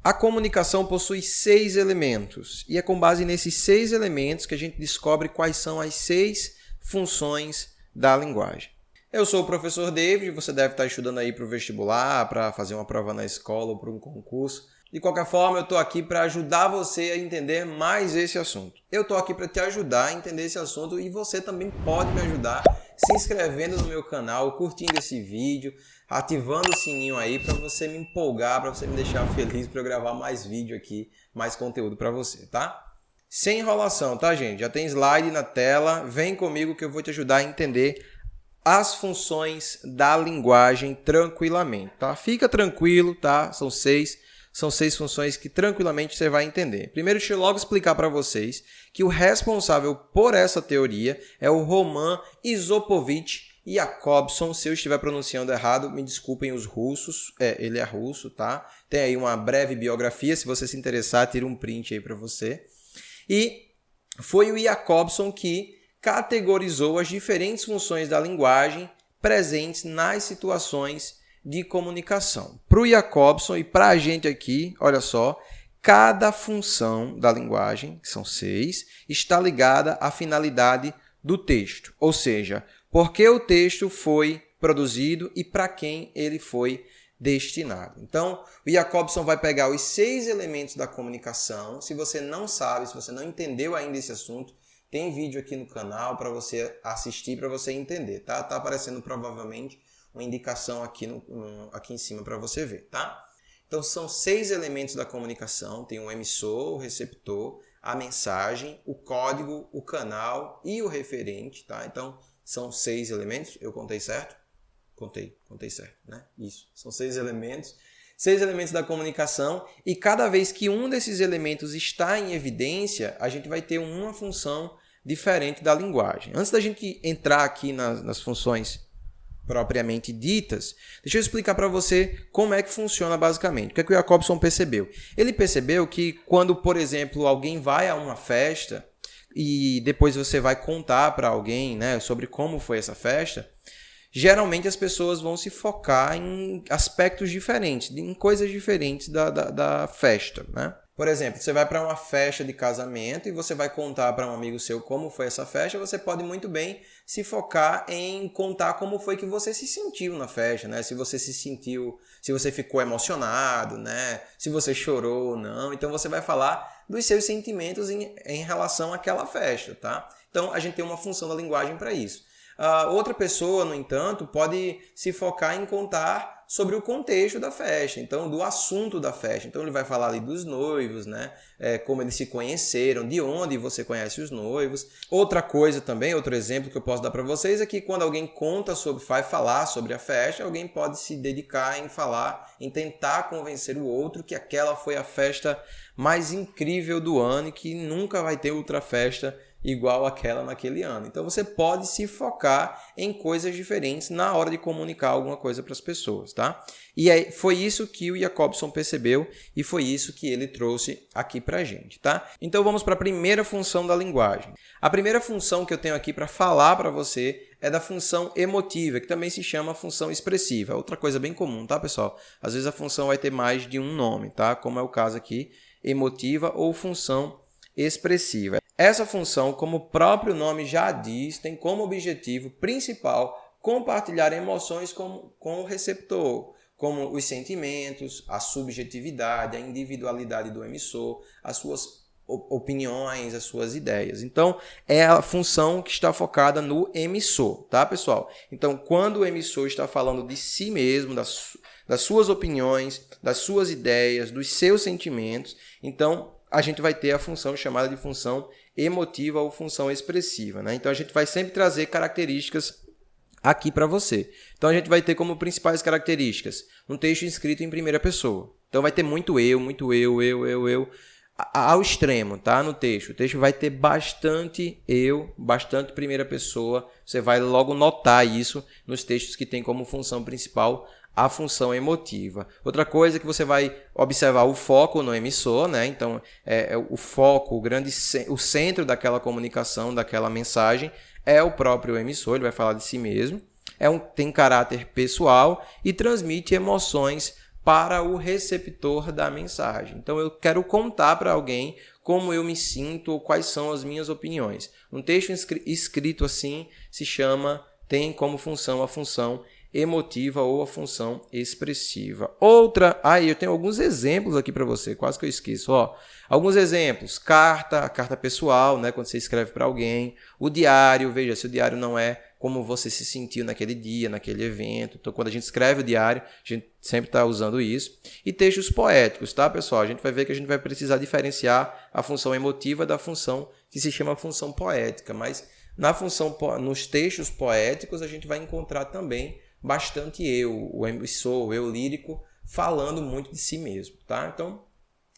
A comunicação possui 6 elementos e é com base nesses 6 elementos que a gente descobre quais são as 6 funções da linguagem. Eu sou o professor David, você deve estar estudando aí para o vestibular, para fazer uma prova na escola ou para um concurso. De qualquer forma, eu estou aqui para ajudar você a entender mais esse assunto. Eu estou aqui para te ajudar a entender esse assunto e você também pode me ajudar se inscrevendo no meu canal, curtindo esse vídeo, ativando o sininho aí para você me empolgar, para você me deixar feliz para eu gravar mais vídeo aqui, mais conteúdo para você, tá? Sem enrolação, tá, gente? Já tem slide na tela, vem comigo que eu vou te ajudar a entender as funções da linguagem tranquilamente, tá? Fica tranquilo, tá? São seis funções que tranquilamente você vai entender. Primeiro, deixa eu logo explicar para vocês que o responsável por essa teoria é o Roman Isopovich Jakobson. Se eu estiver pronunciando errado, me desculpem os russos. Ele é russo, tá? Tem aí uma breve biografia, se você se interessar, tira um print aí para você. E foi o Jakobson que categorizou as diferentes funções da linguagem presentes nas situações de comunicação. Para o Jakobson e para a gente aqui, olha só, cada função da linguagem, que são 6, está ligada à finalidade do texto, ou seja, por que o texto foi produzido e para quem ele foi destinado. Então, o Jakobson vai pegar os 6 elementos da comunicação. Se você não sabe, se você não entendeu ainda esse assunto, tem vídeo aqui no canal para você assistir, para você entender, tá? Tá aparecendo provavelmente uma indicação aqui em cima para você ver, tá? Então, são 6 elementos da comunicação. Tem o emissor, o receptor, a mensagem, o código, o canal e o referente, tá? Então, são 6 elementos. Eu contei certo? Contei certo, né? Isso, são 6 elementos. 6 elementos da comunicação e cada vez que um desses elementos está em evidência, a gente vai ter uma função diferente da linguagem. Antes da gente entrar aqui nas funções propriamente ditas, deixa eu explicar para você como é que funciona basicamente. O que é que o Jakobson percebeu? Ele percebeu que quando, por exemplo, alguém vai a uma festa e depois você vai contar para alguém, né, sobre como foi essa festa, geralmente as pessoas vão se focar em aspectos diferentes, em coisas diferentes da festa, né? Por exemplo, você vai para uma festa de casamento e você vai contar para um amigo seu como foi essa festa, você pode muito bem se focar em contar como foi que você se sentiu na festa, né? Se você se sentiu, se você ficou emocionado, né? Se você chorou ou não. Então você vai falar dos seus sentimentos em relação àquela festa, tá? Então a gente tem uma função da linguagem para isso. Outra pessoa, no entanto, pode se focar em contar sobre o contexto da festa, então do assunto da festa. Então ele vai falar ali dos noivos, né? Como eles se conheceram, de onde você conhece os noivos. Outra coisa também, outro exemplo que eu posso dar para vocês é que quando alguém vai falar sobre a festa, alguém pode se dedicar em falar, em tentar convencer o outro que aquela foi a festa mais incrível do ano e que nunca vai ter outra festa igual aquela naquele ano. Então você pode se focar em coisas diferentes na hora de comunicar alguma coisa para as pessoas, tá? E aí, foi isso que o Jakobson percebeu e foi isso que ele trouxe aqui para a gente, tá? Então vamos para a primeira função da linguagem. A primeira função que eu tenho aqui para falar para você é da função emotiva, que também se chama função expressiva. Outra coisa bem comum, tá, pessoal? Às vezes a função vai ter mais de um nome, tá? Como é o caso aqui, emotiva ou função expressiva. Essa função, como o próprio nome já diz, tem como objetivo principal compartilhar emoções com o receptor, como os sentimentos, a subjetividade, a individualidade do emissor, as suas opiniões, as suas ideias. Então, é a função que está focada no emissor, tá, pessoal? Então, quando o emissor está falando de si mesmo, das suas opiniões, das suas ideias, dos seus sentimentos, então a gente vai ter a função chamada de função emotiva ou função expressiva, né? Então a gente vai sempre trazer características aqui para você. Então a gente vai ter como principais características um texto escrito em primeira pessoa. Então vai ter muito eu, ao extremo, tá? No texto. O texto vai ter bastante eu, bastante primeira pessoa. Você vai logo notar isso nos textos que tem como função principal a função emotiva. Outra coisa é que você vai observar o foco no emissor, né? Então, o foco, o centro daquela comunicação, daquela mensagem, é o próprio emissor, ele vai falar de si mesmo. Tem caráter pessoal e transmite emoções para o receptor da mensagem. Então, eu quero contar para alguém como eu me sinto ou quais são as minhas opiniões. Um texto escrito assim tem como função a função emotiva ou a função expressiva. Eu tenho alguns exemplos aqui para você, quase que eu esqueço. Alguns exemplos: carta pessoal, né, quando você escreve para alguém; o diário, veja se o diário não é como você se sentiu naquele dia, naquele evento. Então, quando a gente escreve o diário, a gente sempre está usando isso. E textos poéticos, tá, pessoal? A gente vai ver que a gente vai precisar diferenciar a função emotiva da função que se chama função poética. Mas nos textos poéticos, a gente vai encontrar também bastante o emissor, o eu lírico, falando muito de si mesmo, tá? Então,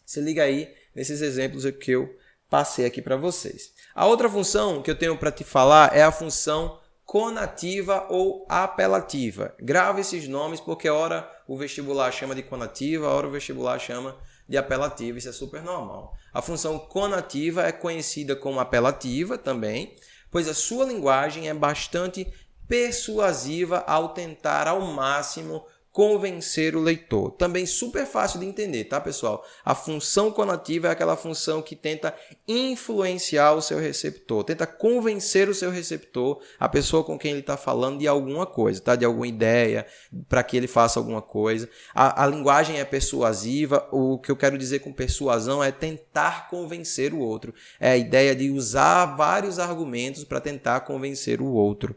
se liga aí nesses exemplos que eu passei aqui para vocês. A outra função que eu tenho para te falar é a função conativa ou apelativa. Grava esses nomes porque ora o vestibular chama de conativa, ora o vestibular chama de apelativa, isso é super normal. A função conativa é conhecida como apelativa também, pois a sua linguagem é bastante persuasiva ao tentar ao máximo convencer o leitor. Também super fácil de entender, tá, pessoal? A função conativa é aquela função que tenta influenciar o seu receptor, tenta convencer o seu receptor, a pessoa com quem ele está falando, de alguma coisa, tá? De alguma ideia, para que ele faça alguma coisa. A linguagem é persuasiva. O que eu quero dizer com persuasão é tentar convencer o outro. É a ideia de usar vários argumentos para tentar convencer o outro.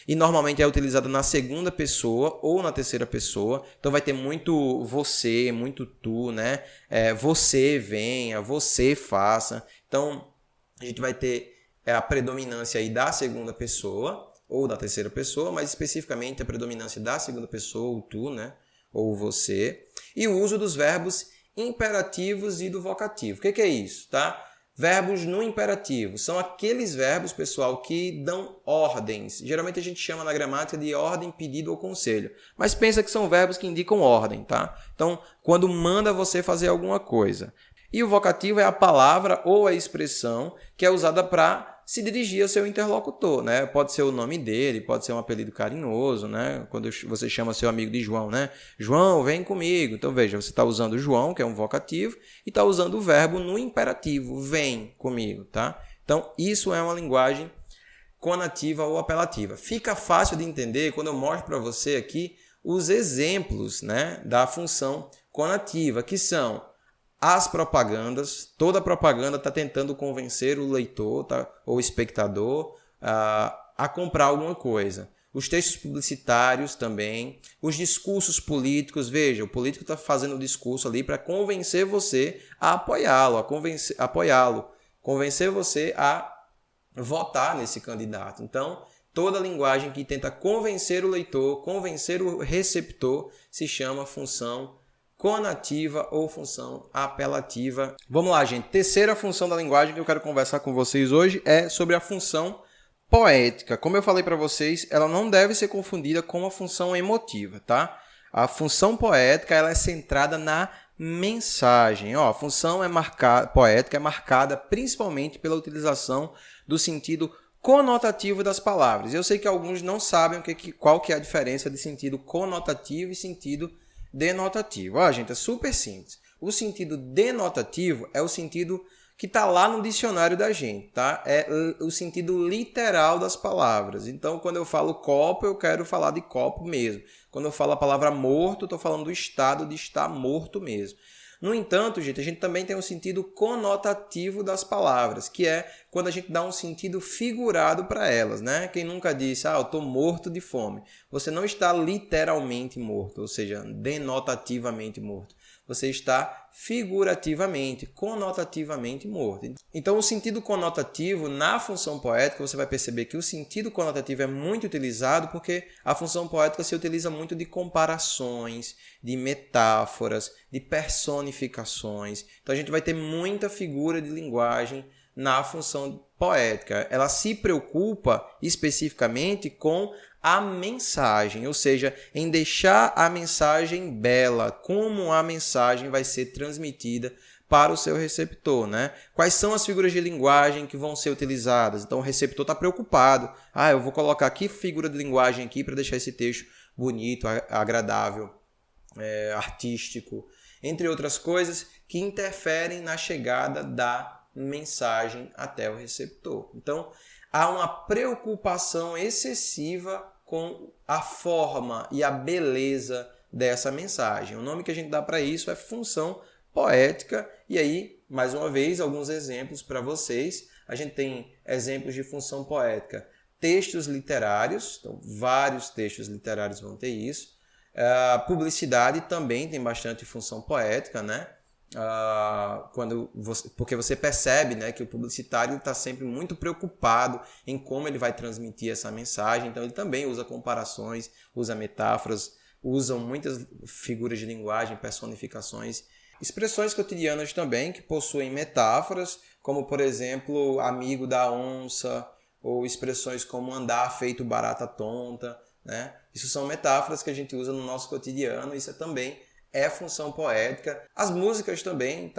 E normalmente é utilizada na segunda pessoa ou na terceira pessoa. Então vai ter muito você, muito tu, né? Você venha, você faça. Então a gente vai ter a predominância aí da segunda pessoa ou da terceira pessoa, mas especificamente a predominância da segunda pessoa, o tu, né? Ou você. E o uso dos verbos imperativos e do vocativo. O que é isso, tá? Verbos no imperativo são aqueles verbos, pessoal, que dão ordens. Geralmente a gente chama na gramática de ordem, pedido ou conselho. Mas pensa que são verbos que indicam ordem, tá? Então, quando manda você fazer alguma coisa. E o vocativo é a palavra ou a expressão que é usada para se dirigir ao seu interlocutor, né? Pode ser o nome dele, pode ser um apelido carinhoso, né? Quando você chama seu amigo de João, né? João, vem comigo. Então, veja, você está usando João, que é um vocativo, e está usando o verbo no imperativo, vem comigo, tá? Então, isso é uma linguagem conativa ou apelativa. Fica fácil de entender quando eu mostro para você aqui os exemplos, né, da função conativa, que são as propagandas. Toda propaganda está tentando convencer o leitor, tá, ou espectador a comprar alguma coisa. Os textos publicitários também, os discursos políticos. Veja, o político está fazendo um discurso ali para convencer você a apoiá-lo, convencer você a votar nesse candidato. Então, toda linguagem que tenta convencer o leitor, convencer o receptor, se chama função conativa ou função apelativa. Vamos lá, gente. Terceira função da linguagem que eu quero conversar com vocês hoje é sobre a função poética. Como eu falei para vocês, ela não deve ser confundida com a função emotiva, tá? A função poética ela é centrada na mensagem. A função poética é marcada principalmente pela utilização do sentido conotativo das palavras. Eu sei que alguns não sabem qual que é a diferença de sentido conotativo e sentido denotativo. Gente, é super simples. O sentido denotativo é o sentido que está lá no dicionário da gente, tá? É o sentido literal das palavras. Então, quando eu falo copo, eu quero falar de copo mesmo. Quando eu falo a palavra morto, estou falando do estado de estar morto mesmo. No entanto, gente, a gente também tem um sentido conotativo das palavras, que é quando a gente dá um sentido figurado para elas, né? Quem nunca disse, eu estou morto de fome. Você não está literalmente morto, ou seja, denotativamente morto. Você está figurativamente, conotativamente morto. Então, o sentido conotativo, na função poética, você vai perceber que o sentido conotativo é muito utilizado porque a função poética se utiliza muito de comparações, de metáforas, de personificações. Então, a gente vai ter muita figura de linguagem na função poética. Ela se preocupa especificamente com a mensagem, ou seja, em deixar a mensagem bela, como a mensagem vai ser transmitida para o seu receptor, né? Quais são as figuras de linguagem que vão ser utilizadas? Então, o receptor está preocupado. Eu vou colocar que figura de linguagem aqui para deixar esse texto bonito, agradável artístico, entre outras coisas que interferem na chegada da mensagem até o receptor. Então, há uma preocupação excessiva com a forma e a beleza dessa mensagem. O nome que a gente dá para isso é função poética. E aí, mais uma vez, alguns exemplos para vocês. A gente tem exemplos de função poética. Textos literários, então vários textos literários vão ter isso. Publicidade também tem bastante função poética, né? Porque você percebe, né, que o publicitário está sempre muito preocupado em como ele vai transmitir essa mensagem. Então ele também usa comparações, usa metáforas, usam muitas figuras de linguagem, personificações, expressões cotidianas também que possuem metáforas, como por exemplo, amigo da onça, ou expressões como andar feito barata tonta, né? Isso são metáforas que a gente usa no nosso cotidiano, isso também é função poética. As músicas também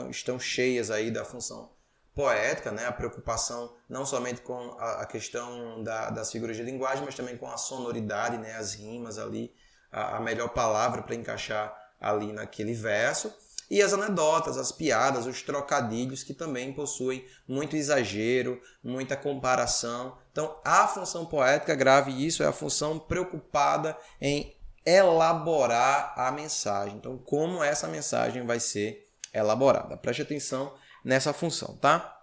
estão cheias aí da função poética, né? A preocupação não somente com a questão das figuras de linguagem, mas também com a sonoridade, né? As rimas ali, a melhor palavra para encaixar ali naquele verso. E as anedotas, as piadas, os trocadilhos, que também possuem muito exagero, muita comparação. Então, a função poética, grave isso, é a função preocupada em elaborar a mensagem. Então, como essa mensagem vai ser elaborada? Preste atenção nessa função, tá?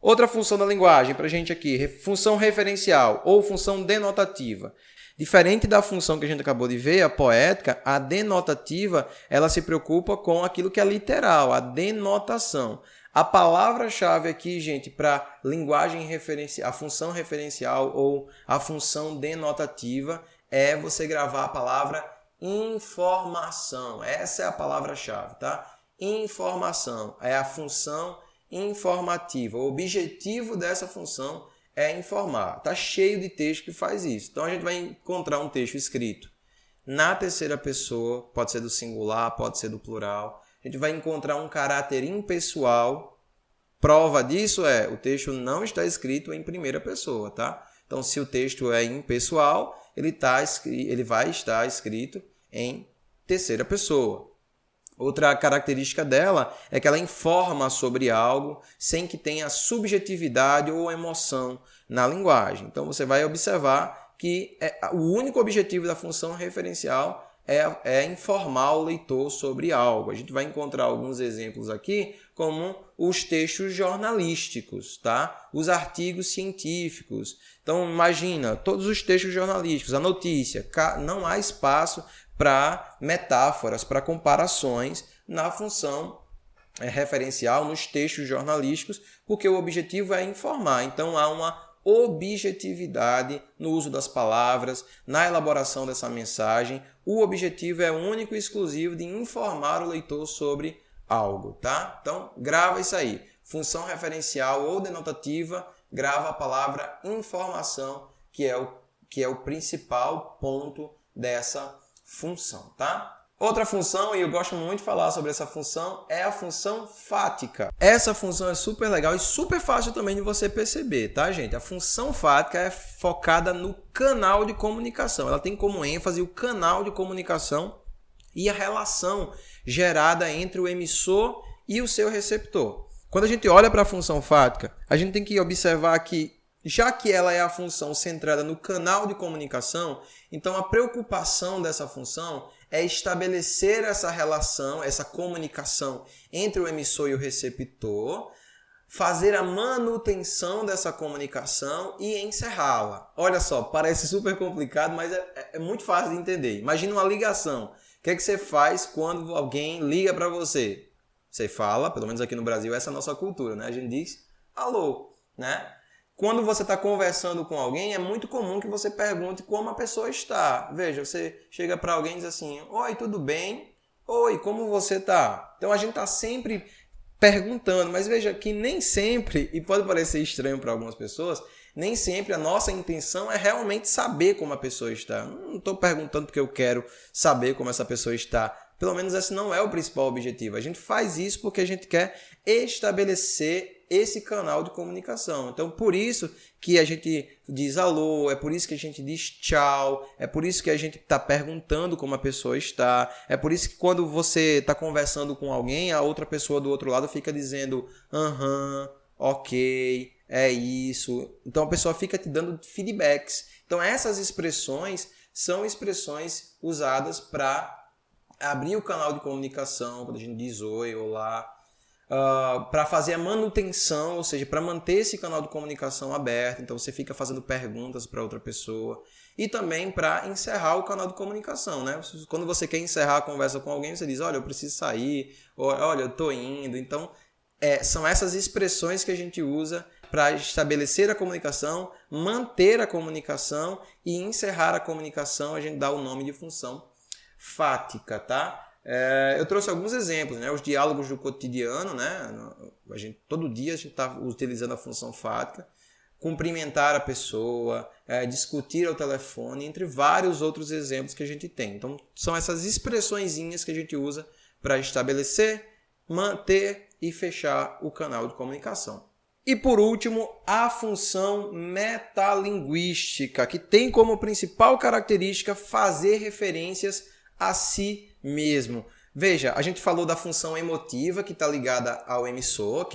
Outra função da linguagem para a gente aqui, função referencial ou função denotativa. Diferente da função que a gente acabou de ver, a poética, a denotativa, ela se preocupa com aquilo que é literal, a denotação. A palavra-chave aqui, gente, para linguagem referencial, a função referencial ou a função denotativa é você gravar a palavra informação. Essa é a palavra-chave, tá? Informação é a função informativa. O objetivo dessa função é informar. Está cheio de texto que faz isso. Então a gente vai encontrar um texto escrito na terceira pessoa, pode ser do singular, pode ser do plural. A gente vai encontrar um caráter impessoal. Prova disso é, o texto não está escrito em primeira pessoa, tá? Então se o texto é impessoal, ele vai estar escrito em terceira pessoa. Outra característica dela é que ela informa sobre algo sem que tenha subjetividade ou emoção na linguagem. Então você vai observar que o único objetivo da função referencial é informar o leitor sobre algo. A gente vai encontrar alguns exemplos aqui, como os textos jornalísticos, tá? Os artigos científicos. Então imagina, todos os textos jornalísticos, a notícia, não há espaço para metáforas, para comparações na função referencial, nos textos jornalísticos, porque o objetivo é informar. Então há uma objetividade no uso das palavras, na elaboração dessa mensagem. O objetivo é único e exclusivo de informar o leitor sobre algo, tá? Então grava isso aí. Função referencial ou denotativa, grava a palavra informação, que é o principal ponto dessa função, tá? Outra função, e eu gosto muito de falar sobre essa função, é a função fática. Essa função é super legal e super fácil também de você perceber, tá, gente? A função fática é focada no canal de comunicação. Ela tem como ênfase o canal de comunicação e a relação gerada entre o emissor e o seu receptor. Quando a gente olha para a função fática, a gente tem que observar que, já que ela é a função centrada no canal de comunicação, então a preocupação dessa função é estabelecer essa relação, essa comunicação entre o emissor e o receptor, fazer a manutenção dessa comunicação e encerrá-la. Olha só, parece super complicado, mas é muito fácil de entender. Imagina uma ligação. O que é que você faz quando alguém liga para você? Você fala, pelo menos aqui no Brasil, essa é a nossa cultura, né? A gente diz alô, né? Quando você está conversando com alguém, é muito comum que você pergunte como a pessoa está. Veja, você chega para alguém e diz assim, oi, tudo bem? Oi, como você está? Então a gente está sempre perguntando, mas veja que nem sempre, e pode parecer estranho para algumas pessoas, nem sempre a nossa intenção é realmente saber como a pessoa está. Não estou perguntando porque eu quero saber como essa pessoa está Pelo menos esse não é o principal objetivo. A gente faz isso porque a gente quer estabelecer esse canal de comunicação. Então, por isso que a gente diz alô, é por isso que a gente diz tchau, é por isso que a gente está perguntando como a pessoa está, é por isso que quando você está conversando com alguém, a outra pessoa do outro lado fica dizendo aham, ok, é isso. Então, a pessoa fica te dando feedbacks. Então, essas expressões são expressões usadas para abrir o canal de comunicação, quando a gente diz oi, olá, para fazer a manutenção, ou seja, para manter esse canal de comunicação aberto. Então você fica fazendo perguntas para outra pessoa. E também para encerrar o canal de comunicação, né? Quando você quer encerrar a conversa com alguém, você diz, olha, eu preciso sair, ou, olha, eu estou indo. Então, são essas expressões que a gente usa para estabelecer a comunicação, manter a comunicação e encerrar a comunicação. A gente dá o nome de função fática, tá? Eu trouxe alguns exemplos, né? Os diálogos do cotidiano, né? Todo dia a gente está utilizando a função fática, cumprimentar a pessoa, discutir ao telefone, entre vários outros exemplos que a gente tem. Então, são essas expressõezinhas que a gente usa para estabelecer, manter e fechar o canal de comunicação. E por último, a função metalinguística, que tem como principal característica fazer referências a si mesmo. Veja, a gente falou da função emotiva, que está ligada ao emissor,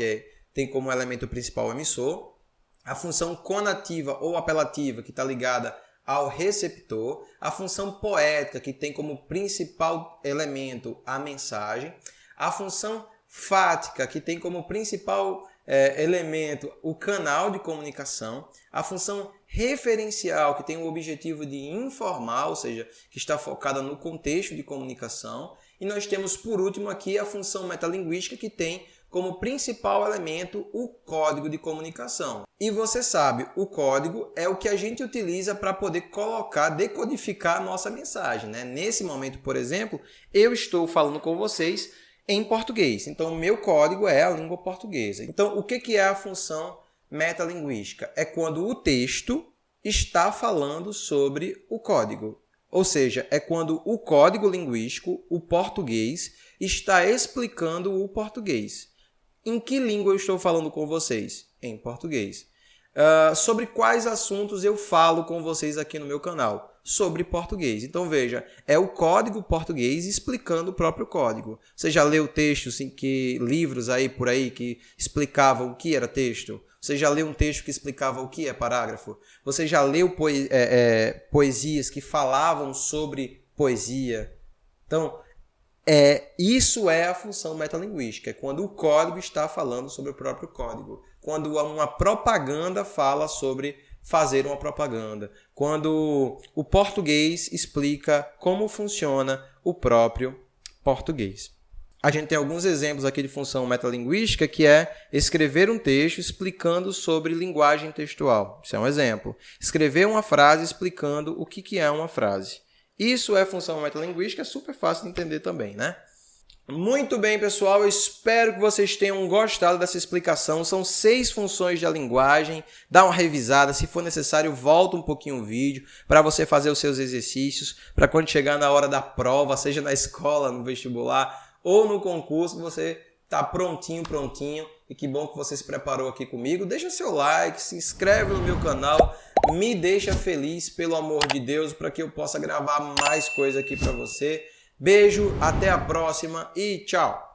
tem como elemento principal o emissor. A função conativa ou apelativa, que está ligada ao receptor. A função poética, que tem como principal elemento a mensagem. A função fática, que tem como principal elemento o canal de comunicação. A função referencial, que tem o objetivo de informar, ou seja, que está focada no contexto de comunicação. E nós temos, por último, aqui a função metalinguística, que tem como principal elemento o código de comunicação. E você sabe, o código é o que a gente utiliza para poder decodificar a nossa mensagem, né? Nesse momento, por exemplo, eu estou falando com vocês em português. Então, o meu código é a língua portuguesa. Então, o que é a função metalinguística? É quando o texto está falando sobre o código. Ou seja, é quando o código linguístico, o português, está explicando o português. Em que língua eu estou falando com vocês? Em português. Sobre quais assuntos eu falo com vocês aqui no meu canal? Sobre português. Então veja, é o código português explicando o próprio código. Você já leu textos livros aí por aí que explicavam o que era texto? Você já leu um texto que explicava o que é parágrafo? Você já leu poesias que falavam sobre poesia? Então, isso é a função metalinguística, é quando o código está falando sobre o próprio código. Quando uma propaganda fala sobre fazer uma propaganda. Quando o português explica como funciona o próprio português. A gente tem alguns exemplos aqui de função metalinguística, que é escrever um texto explicando sobre linguagem textual. Isso é um exemplo. Escrever uma frase explicando o que é uma frase. Isso é função metalinguística, é super fácil de entender também, né? Muito bem, pessoal, eu espero que vocês tenham gostado dessa explicação. São 6 funções da linguagem. Dá uma revisada, se for necessário, volta um pouquinho o vídeo para você fazer os seus exercícios, para quando chegar na hora da prova, seja na escola, no vestibular ou no concurso, você tá prontinho. E que bom que você se preparou aqui comigo. Deixa seu like, se inscreve no meu canal, me deixa feliz, pelo amor de Deus, para que eu possa gravar mais coisa aqui para você. Beijo, até a próxima e tchau!